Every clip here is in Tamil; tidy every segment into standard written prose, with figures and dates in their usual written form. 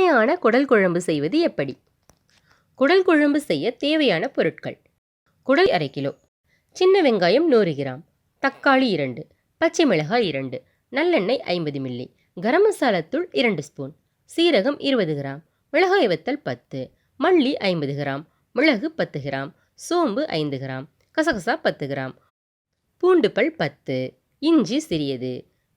சுவையான குடல் குழம்பு செய்வது எப்படி? குடல் குழம்பு செய்ய தேவையான பொருட்கள்: குடல் 1/2 கிலோ, சின்ன வெங்காயம் 100 கிராம், தக்காளி 2, பச்சை மிளகாய் 2, நல்லெண்ணெய் 50 மில்லி, கரம் மசாலா தூள் 2 ஸ்பூன், சீரகம் 20 கிராம், மிளகாய் வத்தல் 10, மல்லி 50 கிராம், மிளகு 10 கிராம், சோம்பு 5 கிராம், கசகசா 10 கிராம், பூண்டு பல் 10, இஞ்சி சிறியது,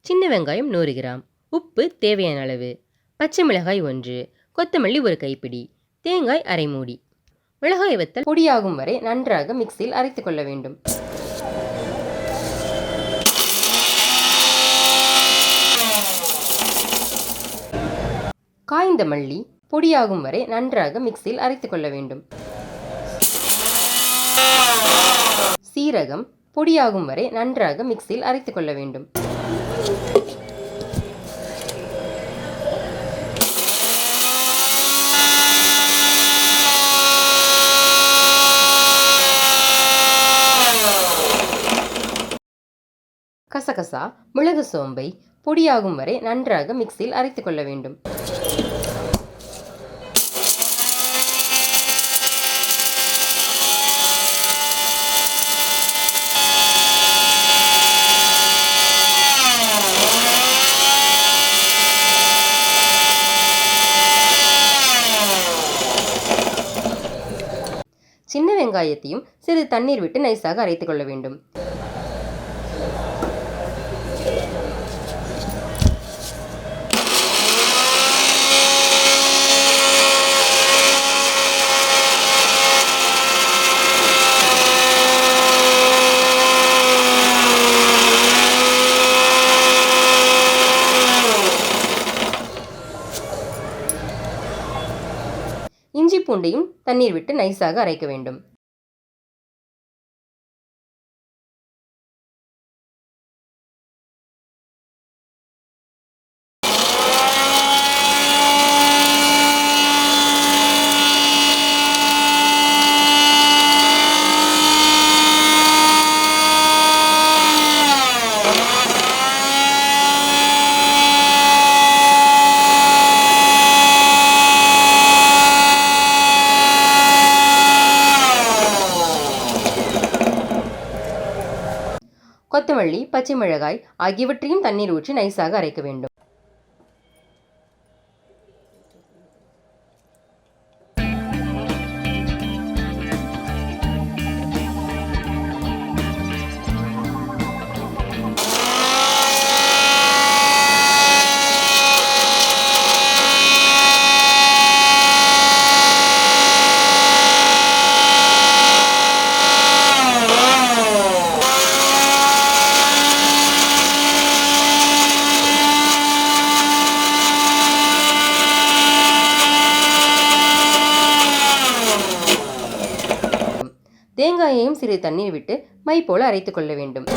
சின்ன வெங்காயம் 100 கிராம், உப்பு தேவையான அளவு, பச்சை மிளகாய் 1, கொத்தமல்லி 1 கைப்பிடி, தேங்காய் அரை மூடி. மிளகாய் வத்தல் பொடியாகும் வரை நன்றாக மிக்சியில் அரைத்துக் கொள்ள வேண்டும். காய்ந்த மல்லி பொடியாகும் வரை நன்றாக மிக்சியில் அரைத்துக் கொள்ள வேண்டும். சீரகம் பொடியாகும் வரை நன்றாக மிக்சியில் அரைத்துக் கொள்ள வேண்டும். கசகசா, மிளகு, சோம்பை பொடியாகும் வரை நன்றாக மிக்சியில் அரைத்துக் கொள்ள வேண்டும். சின்ன வெங்காயத்தையும் சிறிது தண்ணீர் விட்டு நைஸாக அரைத்துக் கொள்ள வேண்டும். இஞ்சி பூண்டையும் தண்ணீர் விட்டு நைஸாக அரைக்க வேண்டும். கொத்தமல்லி, பச்சை மிளகாய் ஆகியவற்றையும் தண்ணீர் ஊற்றி நைஸாக அரைக்க வேண்டும். தேங்காயையும் சிறிது தண்ணீர் விட்டு மை போல அரைத்துக் கொள்ள வேண்டும்.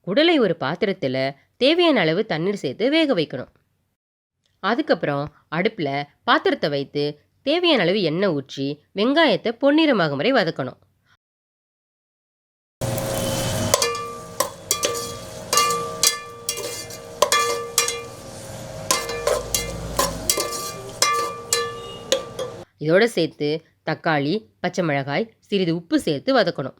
குடலை ஒரு பாத்திரத்தில் தேவையான அளவு தண்ணீர் சேர்த்து வேக வைக்கணும். அதுக்கப்புறம் அடுப்பில் பாத்திரத்தை வைத்து தேவையான அளவு எண்ணெய் ஊற்றி வெங்காயத்தை பொன்னிறமாகும் வரை வதக்கணும். இதோடு சேர்த்து தக்காளி, பச்சை மிளகாய், சிறிது உப்பு சேர்த்து வதக்கணும்.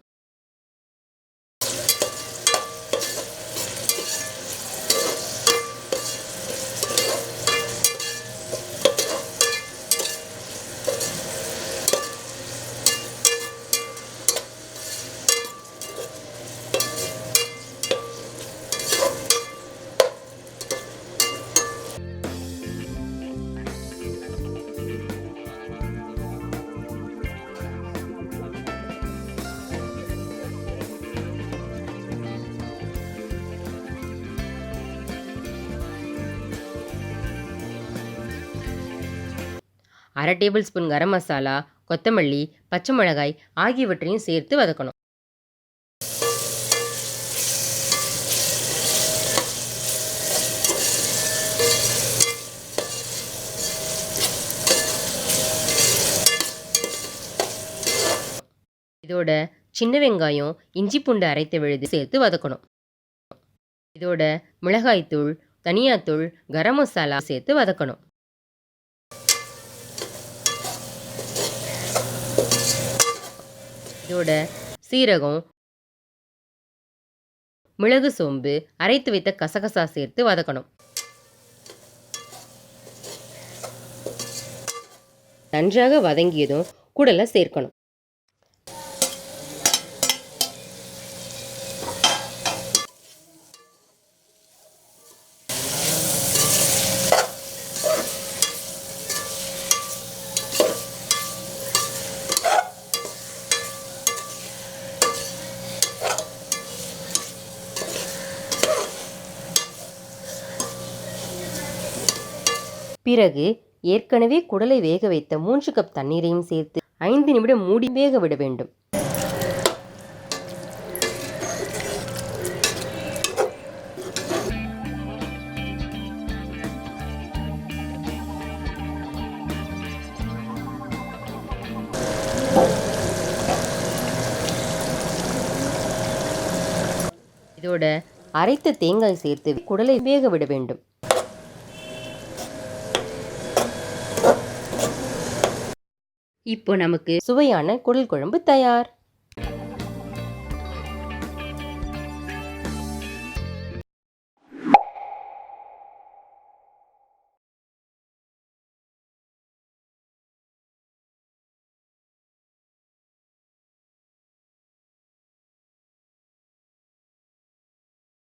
1/2 டேபிள் ஸ்பூன் கரம் மசாலா, கொத்தமல்லி, பச்சை மிளகாய் ஆகியவற்றையும் சேர்த்து வதக்கணும். இதோட சின்ன வெங்காயம், இஞ்சி பூண்டு அரைத்த விழுது சேர்த்து வதக்கணும். இதோட மிளகாய்த்தூள், தனியாத்தூள், கரம் மசாலா சேர்த்து வதக்கணும். இதோட சீரகம், மிளகு, சோம்பு, அரைத்து வைத்த கசகசா சேர்த்து வதக்கணும். நன்றாக வதங்கியதும் குடலை சேர்க்கணும். பிறகு ஏற்கனவே குடலை வேக வைத்த 3 கப் தண்ணீரையும் சேர்த்து 5 நிமிடம் மூடி வேக விட வேண்டும். இதோட அரைத்த தேங்காய் சேர்த்து குடலை வேக விட வேண்டும். இப்போ நமக்கு சுவையான குடல் குழம்பு தயார்.